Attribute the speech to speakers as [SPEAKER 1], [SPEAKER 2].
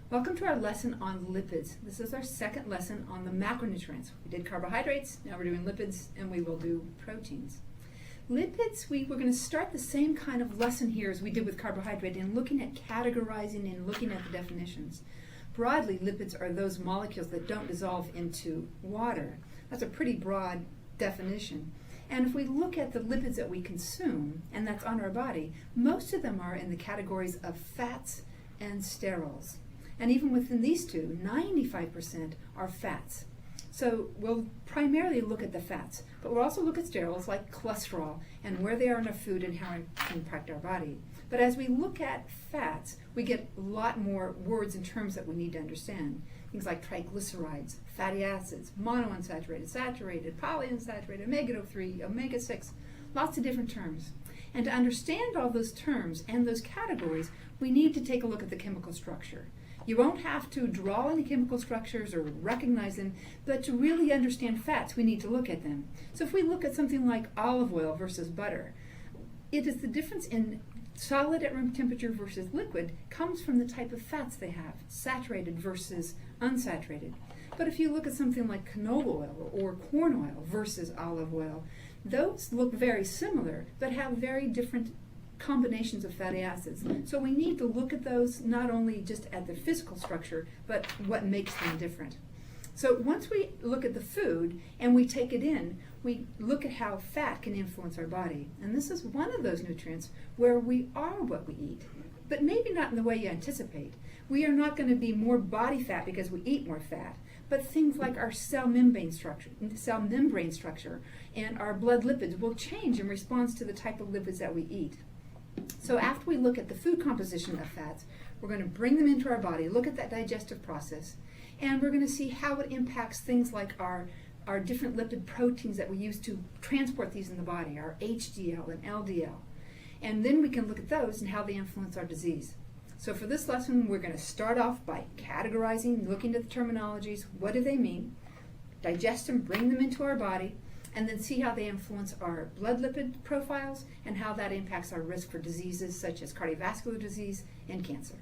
[SPEAKER 1] Welcome to our lesson on lipids. This is our second lesson on the macronutrients. We did carbohydrates, now we're doing lipids, and we will do proteins. Lipids, we're going to start the same kind of lesson here as we did with carbohydrate in looking at categorizing and looking at the definitions. Broadly, lipids are those molecules that don't dissolve into water. That's a pretty broad definition. And if we look at the lipids that we consume, and that's on our body, most of them are in the categories of fats and sterols. And even within these two, 95% are fats. So we'll primarily look at the fats, but we'll also look at sterols like cholesterol and where they are in our food and how it can impact our body. But as we look at fats, we get a lot more words and terms that we need to understand. Things like triglycerides, fatty acids, monounsaturated, saturated, polyunsaturated, omega-3, omega-6, lots of different terms. And to understand all those terms and those categories, we need to take a look at the chemical structure. You won't have to draw any chemical structures or recognize them, but to really understand fats, we need to look at them. So if we look at something like olive oil versus butter, it is the difference in solid at room temperature versus liquid comes from the type of fats they have, saturated versus unsaturated. But if you look at something like canola oil or corn oil versus olive oil, those look very similar, but have very different combinations of fatty acids. So we need to look at those not only just at their physical structure, but what makes them different. So once we look at the food and we take it in, we look at how fat can influence our body. And this is one of those nutrients where we are what we eat, but maybe not in the way you anticipate. We are not going to be more body fat because we eat more fat, but things like our cell membrane structure and our blood lipids will change in response to the type of lipids that we eat. So after we look at the food composition of fats, we're going to bring them into our body, look at that digestive process, and we're going to see how it impacts things like our different lipid proteins that we use to transport these in the body, our HDL and LDL. And then we can look at those and how they influence our disease. So for this lesson, we're going to start off by categorizing, looking at the terminologies, what do they mean, digest them, bring them into our body, and then see how they influence our blood lipid profiles and how that impacts our risk for diseases such as cardiovascular disease and cancer.